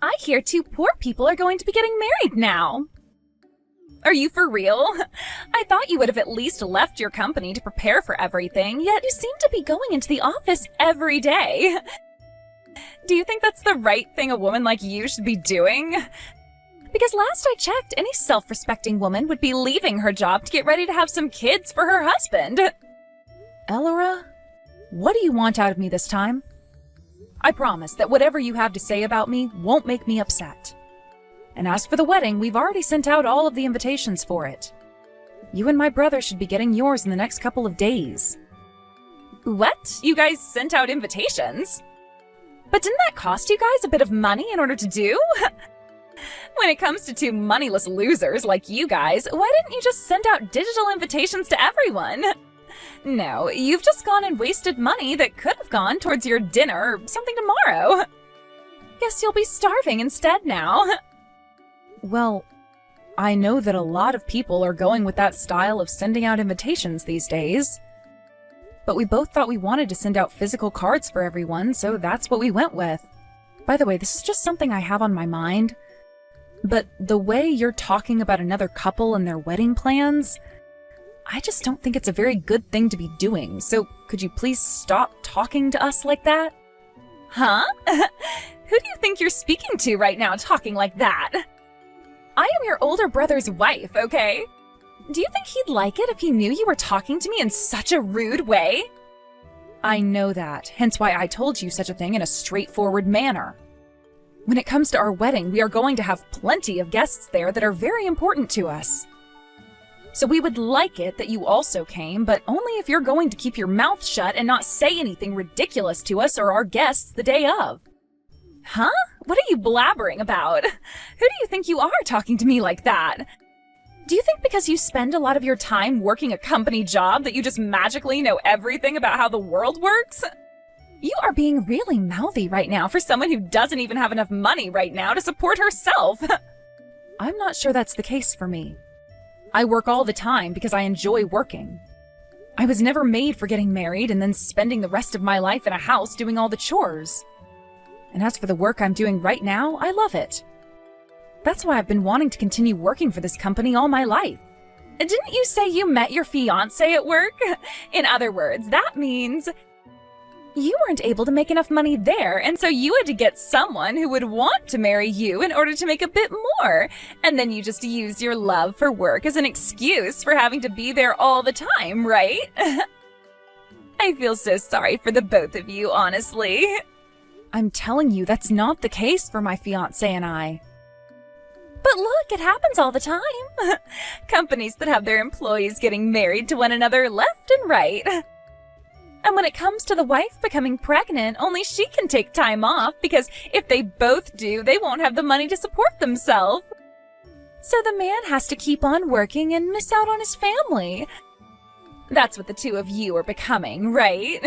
I hear two poor people are going to be getting married now. Are you for real? I thought you would have at least left your company to prepare for everything, yet you seem to be going into the office every day. Do you think that's the right thing a woman like you should be doing? Because last I checked, any self-respecting woman would be leaving her job to get ready to have some kids for her husband. Elora, what do you want out of me this time? I promise that whatever you have to say about me won't make me upset. And as for the wedding, we've already sent out all of the invitations for it. You and my brother should be getting yours in the next couple of days. What? You guys sent out invitations? But didn't that cost you guys a bit of money in order to do? When it comes to two moneyless losers like you guys, why didn't you just send out digital invitations to everyone? No, you've just gone and wasted money that could have gone towards your dinner or something tomorrow. Guess you'll be starving instead now. Well, I know that a lot of people are going with that style of sending out invitations these days. But we both thought we wanted to send out physical cards for everyone, so that's what we went with. By the way, this is just something I have on my mind. But the way you're talking about another couple and their wedding plans, I just don't think it's a very good thing to be doing. So could you please stop talking to us like that? Huh? Who do you think you're speaking to right now talking like that? I am your older brother's wife, okay? Do you think he'd like it if he knew you were talking to me in such a rude way? I know that, hence why I told you such a thing in a straightforward manner. When it comes to our wedding, we are going to have plenty of guests there that are very important to us. So we would like it that you also came, but only if you're going to keep your mouth shut and not say anything ridiculous to us or our guests the day of. Huh? What are you blabbering about? Who do you think you are talking to me like that? Do you think because you spend a lot of your time working a company job that you just magically know everything about how the world works? You are being really mouthy right now for someone who doesn't even have enough money right now to support herself. I'm not sure that's the case for me. I work all the time because I enjoy working. I was never made for getting married and then spending the rest of my life in a house doing all the chores. And as for the work I'm doing right now, I love it. That's why I've been wanting to continue working for this company all my life. Didn't you say you met your fiancé at work? In other words, that means you weren't able to make enough money there, and so you had to get someone who would want to marry you in order to make a bit more. And then you just use your love for work as an excuse for having to be there all the time, right? I feel so sorry for the both of you, honestly. I'm telling you, that's not the case for my fiancé and I. But look, it happens all the time. Companies that have their employees getting married to one another left and right. And when it comes to the wife becoming pregnant, only she can take time off because if they both do, they won't have the money to support themselves. So the man has to keep on working and miss out on his family. That's what the two of you are becoming, right?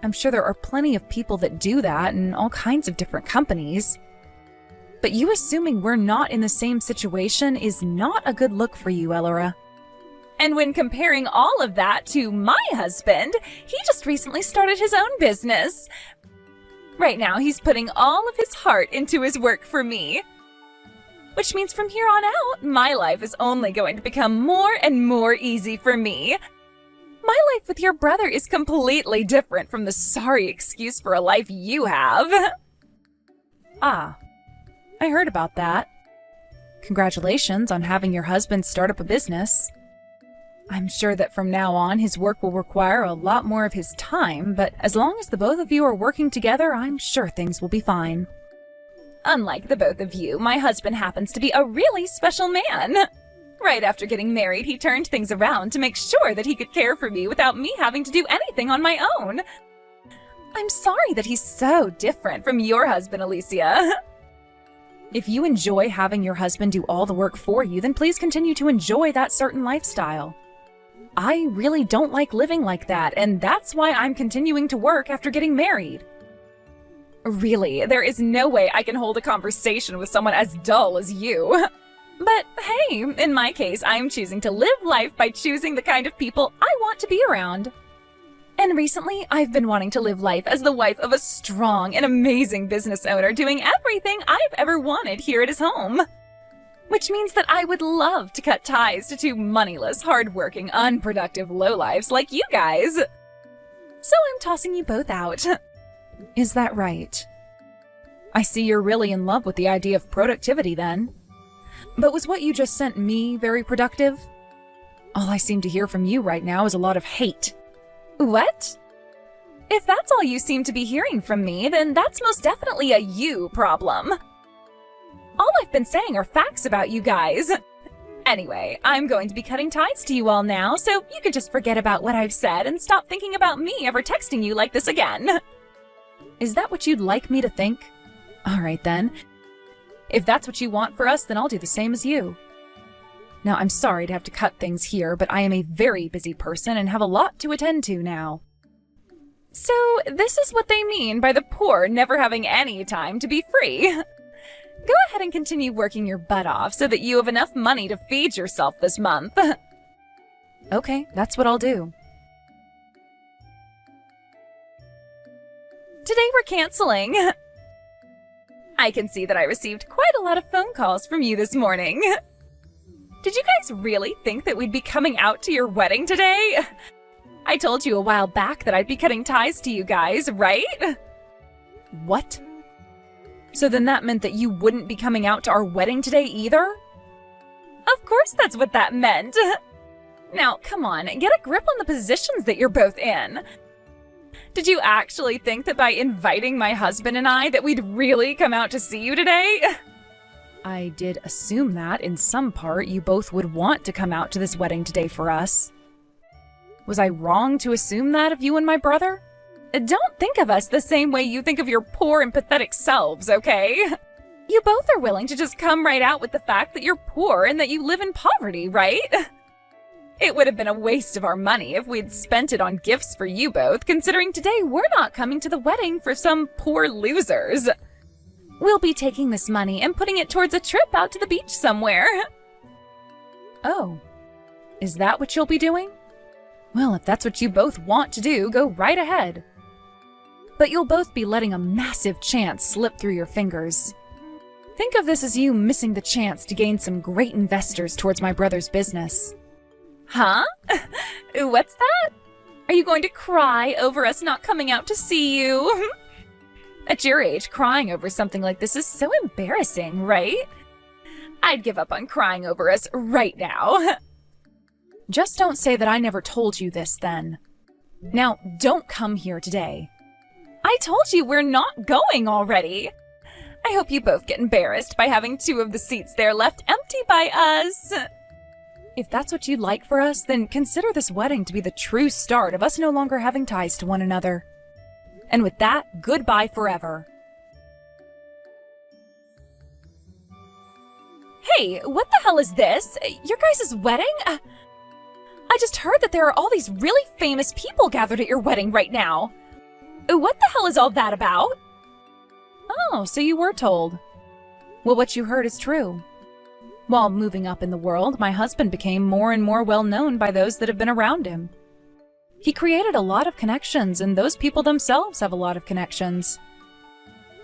I'm sure there are plenty of people that do that in all kinds of different companies. But you assuming we're not in the same situation is not a good look for you, Elora. And when comparing all of that to my husband, he just recently started his own business. Right now, he's putting all of his heart into his work for me. Which means from here on out, my life is only going to become more and more easy for me. My life with your brother is completely different from the sorry excuse for a life you have. Ah, I heard about that. Congratulations on having your husband start up a business. I'm sure that from now on his work will require a lot more of his time, but as long as the both of you are working together, I'm sure things will be fine. Unlike the both of you, my husband happens to be a really special man. Right after getting married, he turned things around to make sure that he could care for me without me having to do anything on my own. I'm sorry that he's so different from your husband, Alicia. If you enjoy having your husband do all the work for you, then please continue to enjoy that certain lifestyle. I really don't like living like that, and that's why I'm continuing to work after getting married. Really, there is no way I can hold a conversation with someone as dull as you. But hey, in my case, I'm choosing to live life by choosing the kind of people I want to be around. And recently, I've been wanting to live life as the wife of a strong and amazing business owner doing everything I've ever wanted here at his home. Which means that I would love to cut ties to two moneyless, hardworking, unproductive lowlifes like you guys. So I'm tossing you both out. Is that right? I see you're really in love with the idea of productivity then. But was what you just sent me very productive? All I seem to hear from you right now is a lot of hate. What? If that's all you seem to be hearing from me, then that's most definitely a you problem. All I've been saying are facts about you guys. Anyway, I'm going to be cutting ties to you all now, so you can just forget about what I've said and stop thinking about me ever texting you like this again. Is that what you'd like me to think? All right then. If that's what you want for us, then I'll do the same as you. Now, I'm sorry to have to cut things here, but I am a very busy person and have a lot to attend to now. So, this is what they mean by the poor never having any time to be free. Go ahead and continue working your butt off so that you have enough money to feed yourself this month. Okay, that's what I'll do. Today we're canceling. I can see that I received quite a lot of phone calls from you this morning. Did you guys really think that we'd be coming out to your wedding today? I told you a while back that I'd be cutting ties to you guys, right? What? So then that meant that you wouldn't be coming out to our wedding today either? Of course that's what that meant. Now, come on, get a grip on the positions that you're both in. Did you actually think that by inviting my husband and I that we'd really come out to see you today? I did assume that, in some part, you both would want to come out to this wedding today for us. Was I wrong to assume that of you and my brother? Don't think of us the same way you think of your poor and pathetic selves, okay? You both are willing to just come right out with the fact that you're poor and that you live in poverty, right? It would have been a waste of our money if we'd spent it on gifts for you both, considering today we're not coming to the wedding for some poor losers. We'll be taking this money and putting it towards a trip out to the beach somewhere. Oh, is that what you'll be doing? Well, if that's what you both want to do, go right ahead. But you'll both be letting a massive chance slip through your fingers. Think of this as you missing the chance to gain some great investors towards my brother's business. Huh? What's that? Are you going to cry over us not coming out to see you? At your age, crying over something like this is so embarrassing, right? I'd give up on crying over us right now. Just don't say that I never told you this, then. Now, don't come here today. I told you we're not going already. I hope you both get embarrassed by having two of the seats there left empty by us. If that's what you'd like for us, then consider this wedding to be the true start of us no longer having ties to one another. And with that, goodbye forever. Hey, what the hell is this? Your guys' wedding? I just heard that there are all these really famous people gathered at your wedding right now. What the hell is all that about? Oh, so you were told. Well, what you heard is true. While moving up in the world, my husband became more and more well known by those that have been around him. He created a lot of connections, and those people themselves have a lot of connections.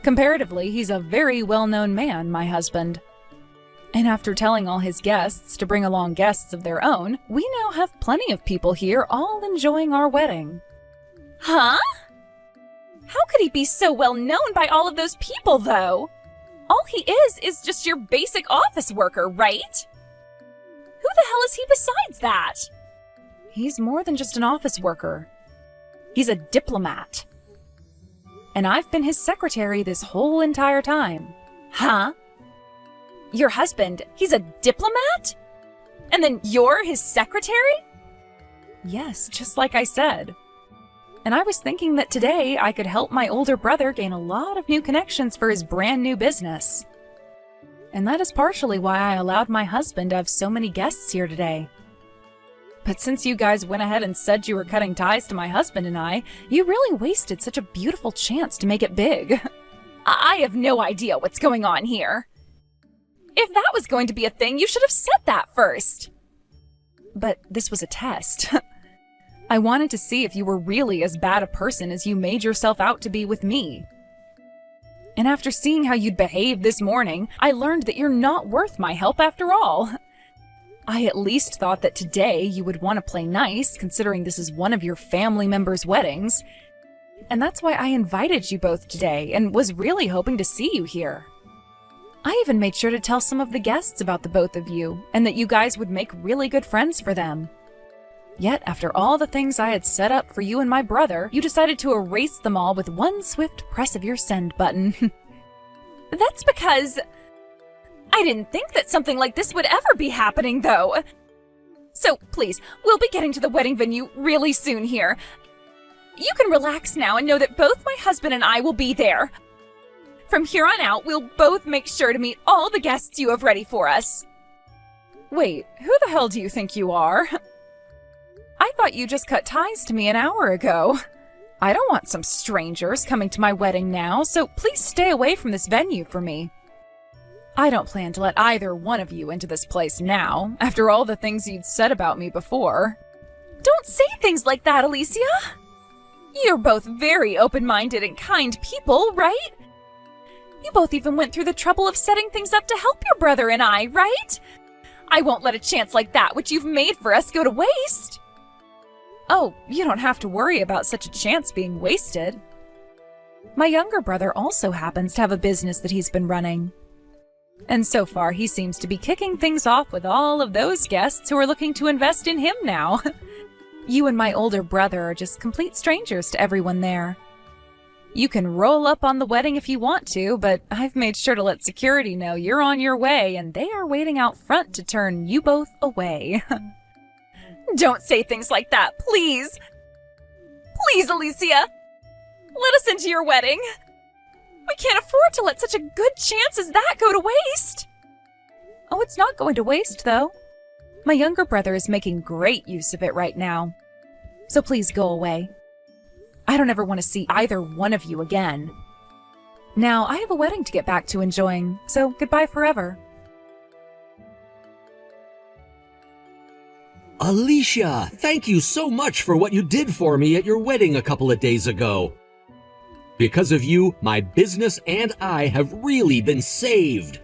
Comparatively, he's a very well-known man, my husband. And after telling all his guests to bring along guests of their own, we now have plenty of people here all enjoying our wedding. Huh? How could he be so well known by all of those people, though? All he is just your basic office worker, right? Who the hell is he besides that? He's more than just an office worker. He's a diplomat. And I've been his secretary this whole entire time. Huh? Your husband, he's a diplomat? And then you're his secretary? Yes, just like I said. And I was thinking that today I could help my older brother gain a lot of new connections for his brand new business. And that is partially why I allowed my husband to have so many guests here today. But since you guys went ahead and said you were cutting ties to my husband and I, you really wasted such a beautiful chance to make it big. I have no idea what's going on here. If that was going to be a thing, you should have said that first. But this was a test. I wanted to see if you were really as bad a person as you made yourself out to be with me. And after seeing how you'd behaved this morning, I learned that you're not worth my help after all. I at least thought that today you would want to play nice, considering this is one of your family members' weddings. And that's why I invited you both today and was really hoping to see you here. I even made sure to tell some of the guests about the both of you, and that you guys would make really good friends for them. Yet, after all the things I had set up for you and my brother, you decided to erase them all with one swift press of your send button. That's because I didn't think that something like this would ever be happening, though. So, please, we'll be getting to the wedding venue really soon here. You can relax now and know that both my husband and I will be there. From here on out, we'll both make sure to meet all the guests you have ready for us. Wait, who the hell do you think you are? I thought you just cut ties to me an hour ago. I don't want some strangers coming to my wedding now, so please stay away from this venue for me. I don't plan to let either one of you into this place now, after all the things you'd said about me before. Don't say things like that, Alicia! You're both very open-minded and kind people, right? You both even went through the trouble of setting things up to help your brother and I, right? I won't let a chance like that, which you've made for us, go to waste. Oh, you don't have to worry about such a chance being wasted. My younger brother also happens to have a business that he's been running. And so far, he seems to be kicking things off with all of those guests who are looking to invest in him now. You and my older brother are just complete strangers to everyone there. You can roll up on the wedding if you want to, but I've made sure to let security know you're on your way and they are waiting out front to turn you both away. Don't say things like that, please! Please, Alicia! Let us into your wedding! We can't afford to let such a good chance as that go to waste! Oh, it's not going to waste, though. My younger brother is making great use of it right now. So please go away. I don't ever want to see either one of you again. Now, I have a wedding to get back to enjoying, so goodbye forever. Alicia, thank you so much for what you did for me at your wedding a couple of days ago. Because of you, my business and I have really been saved.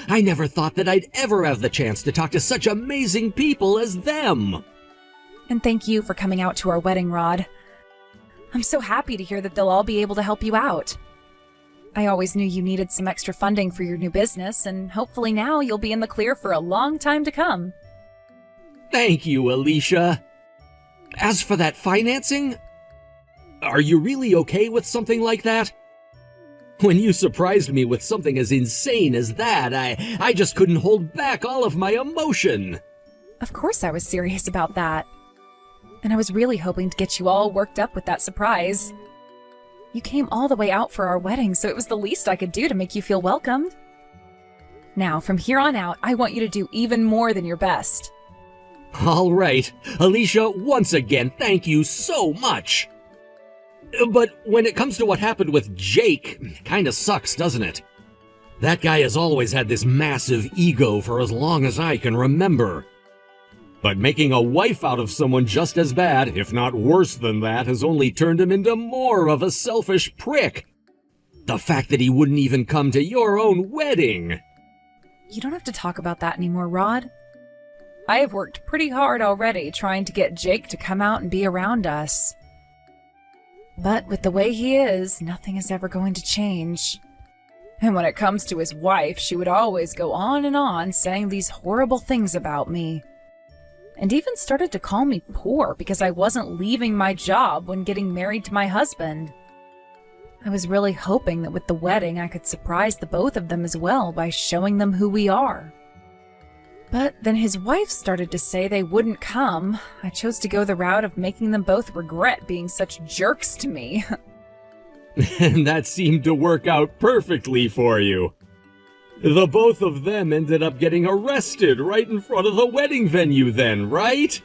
I never thought that I'd ever have the chance to talk to such amazing people as them. And thank you for coming out to our wedding, Rod. I'm so happy to hear that they'll all be able to help you out. I always knew you needed some extra funding for your new business, and hopefully now you'll be in the clear for a long time to come. Thank you, Alicia. As for that financing, are you really okay with something like that? When you surprised me with something as insane as that, I just couldn't hold back all of my emotion. Of course I was serious about that. And I was really hoping to get you all worked up with that surprise. You came all the way out for our wedding, so it was the least I could do to make you feel welcomed. Now, from here on out, I want you to do even more than your best. All right. Alicia, once again, thank you so much. But when it comes to what happened with Jake, kinda sucks, doesn't it? That guy has always had this massive ego for as long as I can remember. But making a wife out of someone just as bad, if not worse than that, has only turned him into more of a selfish prick. The fact that he wouldn't even come to your own wedding. You don't have to talk about that anymore, Rod. I have worked pretty hard already trying to get Jake to come out and be around us. But with the way he is, nothing is ever going to change. And when it comes to his wife, she would always go on and on saying these horrible things about me. And even started to call me poor because I wasn't leaving my job when getting married to my husband. I was really hoping that with the wedding I could surprise the both of them as well by showing them who we are. But then his wife started to say they wouldn't come. I chose to go the route of making them both regret being such jerks to me. And that seemed to work out perfectly for you. The both of them ended up getting arrested right in front of the wedding venue then, right?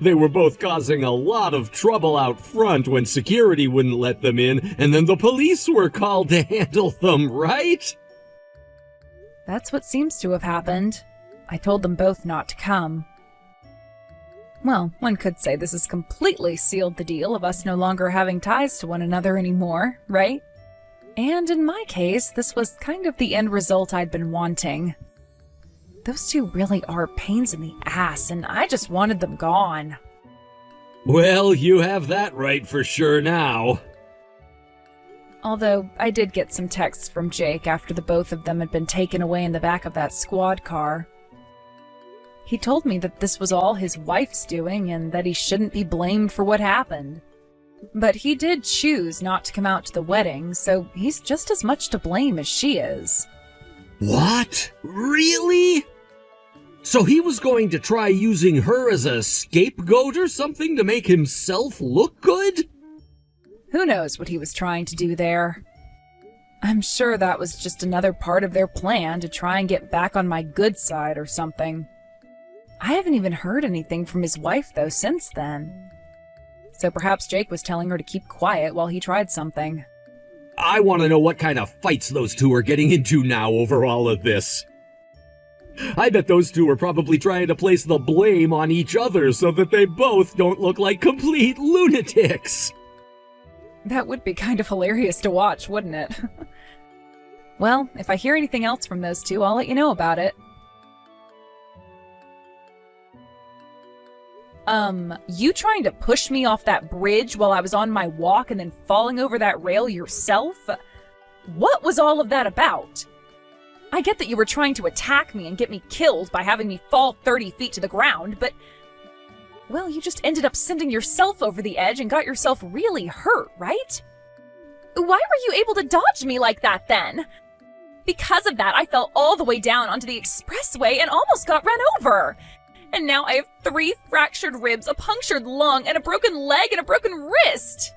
They were both causing a lot of trouble out front when security wouldn't let them in, and then the police were called to handle them, right? That's what seems to have happened. I told them both not to come. Well, one could say this has completely sealed the deal of us no longer having ties to one another anymore, right? And in my case, this was kind of the end result I'd been wanting. Those two really are pains in the ass, and I just wanted them gone. Well, you have that right for sure now. Although, I did get some texts from Jake after the both of them had been taken away in the back of that squad car. He told me that this was all his wife's doing and that he shouldn't be blamed for what happened. But he did choose not to come out to the wedding, so he's just as much to blame as she is. What? Really? So he was going to try using her as a scapegoat or something to make himself look good? Who knows what he was trying to do there? I'm sure that was just another part of their plan to try and get back on my good side or something. I haven't even heard anything from his wife, though, since then. So perhaps Jake was telling her to keep quiet while he tried something. I want to know what kind of fights those two are getting into now over all of this. I bet those two are probably trying to place the blame on each other so that they both don't look like complete lunatics. That would be kind of hilarious to watch, wouldn't it? Well, if I hear anything else from those two, I'll let you know about it. You trying to push me off that bridge while I was on my walk and then falling over that rail yourself? What was all of that about? I get that you were trying to attack me and get me killed by having me fall 30 feet to the ground, but... well, you just ended up sending yourself over the edge and got yourself really hurt, right? Why were you able to dodge me like that then? Because of that, I fell all the way down onto the expressway and almost got run over. And now I have 3 fractured ribs, a punctured lung, and a broken leg and a broken wrist.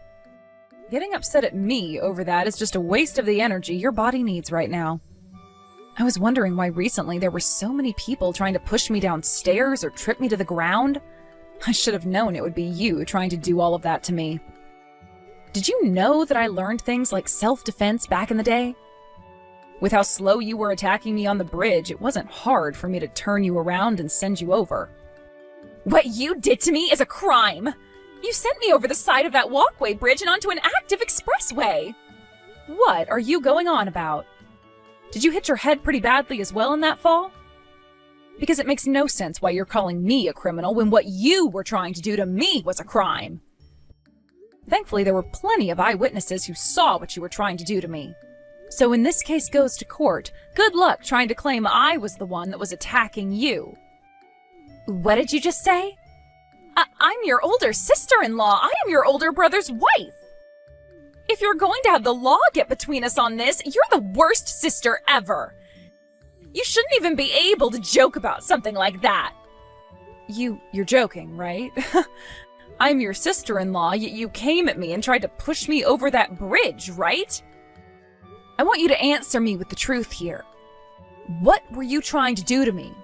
Getting upset at me over that is just a waste of the energy your body needs right now. I was wondering why recently there were so many people trying to push me downstairs or trip me to the ground. I should have known it would be you trying to do all of that to me. Did you know that I learned things like self-defense back in the day? With how slow you were attacking me on the bridge, it wasn't hard for me to turn you around and send you over. What you did to me is a crime! You sent me over the side of that walkway bridge and onto an active expressway! What are you going on about? Did you hit your head pretty badly as well in that fall? Because it makes no sense why you're calling me a criminal when what you were trying to do to me was a crime. Thankfully, there were plenty of eyewitnesses who saw what you were trying to do to me. So when this case goes to court, good luck trying to claim I was the one that was attacking you. What did you just say? I'm your older sister-in-law. I am your older brother's wife. If you're going to have the law get between us on this, you're the worst sister ever. You shouldn't even be able to joke about something like that. You're joking, right? I'm your sister-in-law, yet you came at me and tried to push me over that bridge, right? I want you to answer me with the truth here. What were you trying to do to me?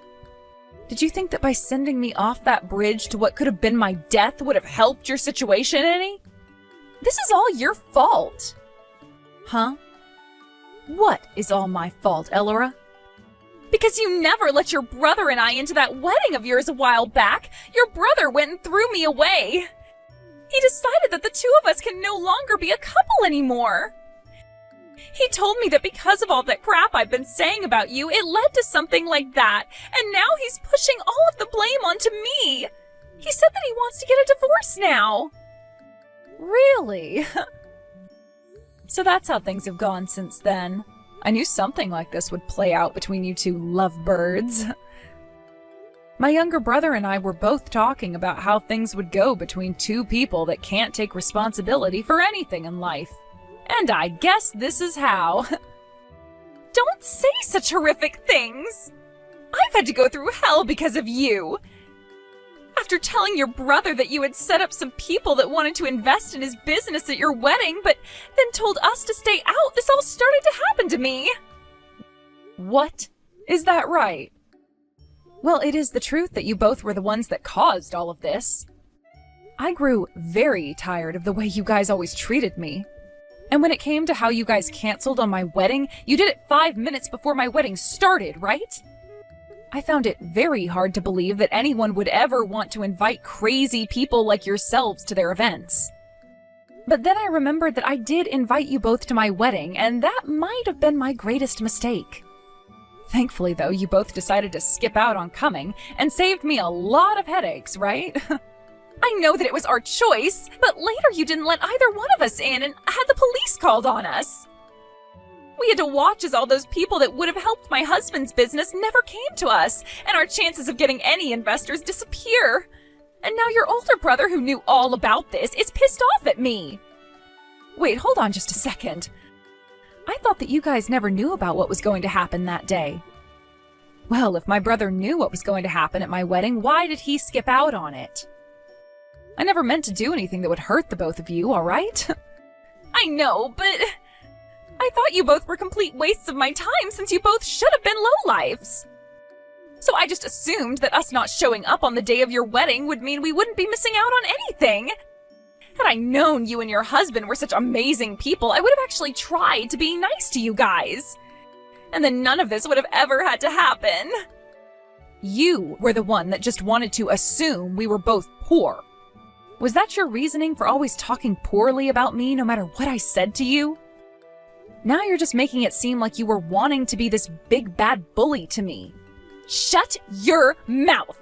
Did you think that by sending me off that bridge to what could have been my death would have helped your situation any? This is all your fault. Huh? What is all my fault, Elora? Because you never let your brother and I into that wedding of yours a while back. Your brother went and threw me away. He decided that the two of us can no longer be a couple anymore. He told me that because of all that crap I've been saying about you, it led to something like that, and now he's pushing all of the blame onto me. He said that he wants to get a divorce now. Really? So that's how things have gone since then. I knew something like this would play out between you two lovebirds. My younger brother and I were both talking about how things would go between two people that can't take responsibility for anything in life. And I guess this is how. Don't say such horrific things! I've had to go through hell because of you! After telling your brother that you had set up some people that wanted to invest in his business at your wedding, but then told us to stay out, this all started to happen to me! What? Is that right? Well, it is the truth that you both were the ones that caused all of this. I grew very tired of the way you guys always treated me. And when it came to how you guys canceled on my wedding, you did it 5 minutes before my wedding started, right? I found it very hard to believe that anyone would ever want to invite crazy people like yourselves to their events. But then I remembered that I did invite you both to my wedding, and that might have been my greatest mistake. Thankfully, though, you both decided to skip out on coming and saved me a lot of headaches, right? I know that it was our choice, but later you didn't let either one of us in and had the police called on us. We had to watch as all those people that would have helped my husband's business never came to us, and our chances of getting any investors disappear. And now your older brother, who knew all about this, is pissed off at me. Wait, hold on just a second. I thought that you guys never knew about what was going to happen that day. Well, if my brother knew what was going to happen at my wedding, why did he skip out on it? I never meant to do anything that would hurt the both of you, all right? I know, but I thought you both were complete wastes of my time since you both should have been lowlifes. So I just assumed that us not showing up on the day of your wedding would mean we wouldn't be missing out on anything. Had I known you and your husband were such amazing people, I would have actually tried to be nice to you guys. And then none of this would have ever had to happen. You were the one that just wanted to assume we were both poor. Was that your reasoning for always talking poorly about me no matter what I said to you? Now you're just making it seem like you were wanting to be this big bad bully to me. Shut your mouth!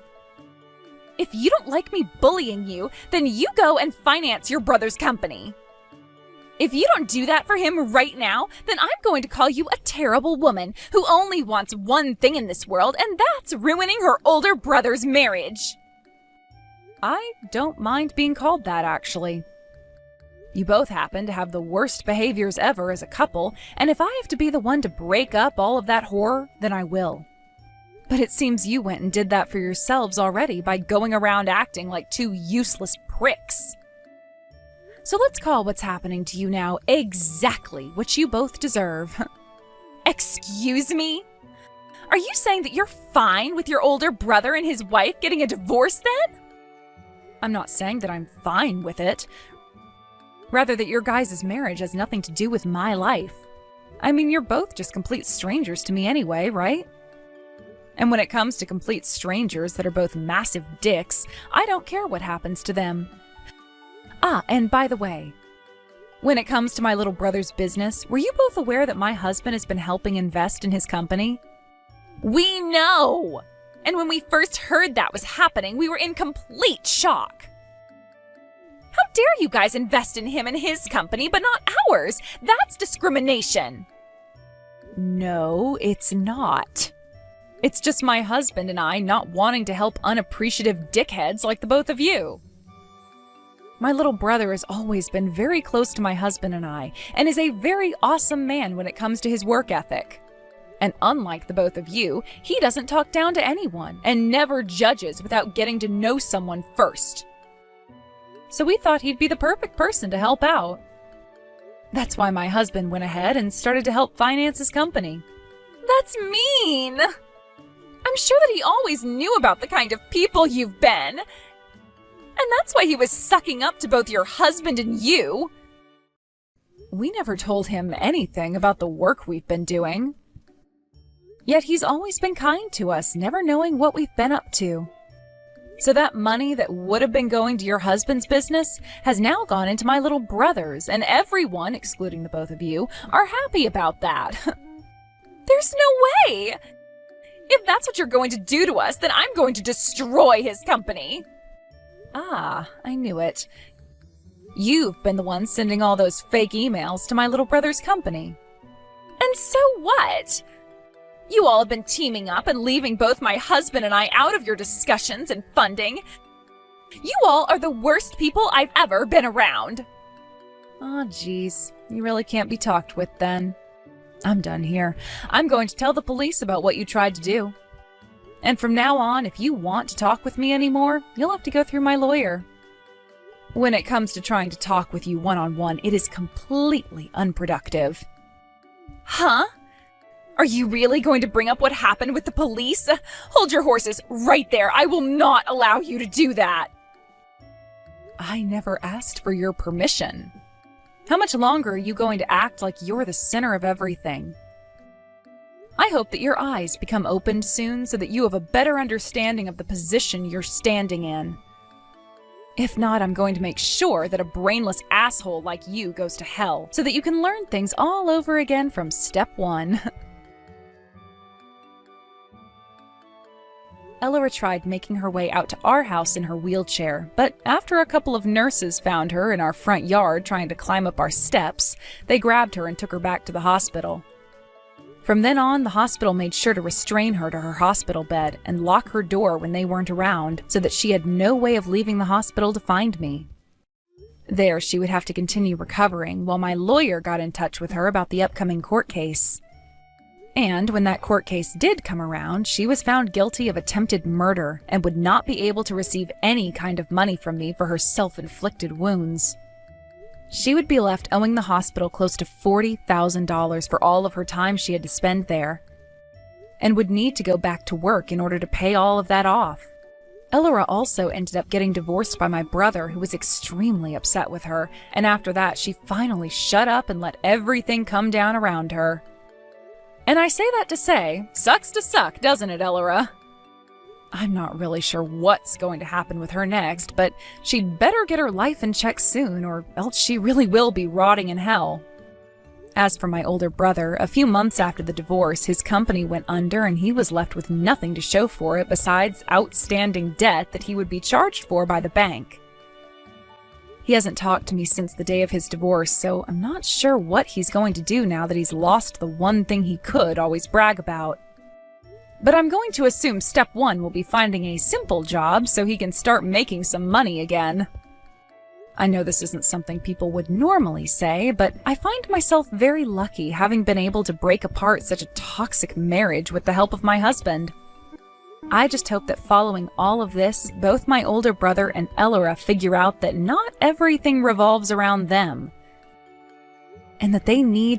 If you don't like me bullying you, then you go and finance your brother's company. If you don't do that for him right now, then I'm going to call you a terrible woman who only wants one thing in this world, and that's ruining her older brother's marriage. I don't mind being called that, actually. You both happen to have the worst behaviors ever as a couple, and if I have to be the one to break up all of that horror, then I will. But it seems you went and did that for yourselves already by going around acting like two useless pricks. So let's call what's happening to you now exactly what you both deserve. Excuse me? Are you saying that you're fine with your older brother and his wife getting a divorce then? I'm not saying that I'm fine with it. Rather that your guys' marriage has nothing to do with my life. I mean, you're both just complete strangers to me anyway, right? And when it comes to complete strangers that are both massive dicks, I don't care what happens to them. Ah, and by the way, when it comes to my little brother's business, were you both aware that my husband has been helping invest in his company? We know! And when we first heard that was happening, we were in complete shock. How dare you guys invest in him and his company, but not ours? That's discrimination. No, it's not. It's just my husband and I not wanting to help unappreciative dickheads like the both of you. My little brother has always been very close to my husband and I, and is a very awesome man when it comes to his work ethic. And unlike the both of you, he doesn't talk down to anyone and never judges without getting to know someone first. So we thought he'd be the perfect person to help out. That's why my husband went ahead and started to help finance his company. That's mean! I'm sure that he always knew about the kind of people you've been. And that's why he was sucking up to both your husband and you. We never told him anything about the work we've been doing. Yet he's always been kind to us, never knowing what we've been up to. So that money that would have been going to your husband's business has now gone into my little brother's, and everyone, excluding the both of you, are happy about that. There's no way! If that's what you're going to do to us, then I'm going to destroy his company. Ah, I knew it. You've been the one sending all those fake emails to my little brother's company. And so what? You all have been teaming up and leaving both my husband and I out of your discussions and funding. You all are the worst people I've ever been around. Oh, geez. You really can't be talked with then. I'm done here. I'm going to tell the police about what you tried to do. And from now on, if you want to talk with me anymore, you'll have to go through my lawyer. When it comes to trying to talk with you one-on-one, it is completely unproductive. Huh? Are you really going to bring up what happened with the police? Hold your horses right there. I will not allow you to do that. I never asked for your permission. How much longer are you going to act like you're the center of everything? I hope that your eyes become opened soon so that you have a better understanding of the position you're standing in. If not, I'm going to make sure that a brainless asshole like you goes to hell so that you can learn things all over again from step one. Elora tried making her way out to our house in her wheelchair, but after a couple of nurses found her in our front yard trying to climb up our steps, they grabbed her and took her back to the hospital. From then on, the hospital made sure to restrain her to her hospital bed and lock her door when they weren't around so that she had no way of leaving the hospital to find me. There, she would have to continue recovering while my lawyer got in touch with her about the upcoming court case. And when that court case did come around, she was found guilty of attempted murder and would not be able to receive any kind of money from me for her self-inflicted wounds. She would be left owing the hospital close to $40,000 for all of her time she had to spend there, and would need to go back to work in order to pay all of that off. Elora also ended up getting divorced by my brother, who was extremely upset with her, and after that she finally shut up and let everything come down around her. And I say that to say, sucks to suck, doesn't it, Elora? I'm not really sure what's going to happen with her next, but she'd better get her life in check soon, or else she really will be rotting in hell. As for my older brother, a few months after the divorce, his company went under and he was left with nothing to show for it besides outstanding debt that he would be charged for by the bank. He hasn't talked to me since the day of his divorce, so I'm not sure what he's going to do now that he's lost the one thing he could always brag about. But I'm going to assume step one will be finding a simple job so he can start making some money again. I know this isn't something people would normally say, but I find myself very lucky having been able to break apart such a toxic marriage with the help of my husband. I just hope that following all of this, both my older brother and Elora figure out that not everything revolves around them, and that they need to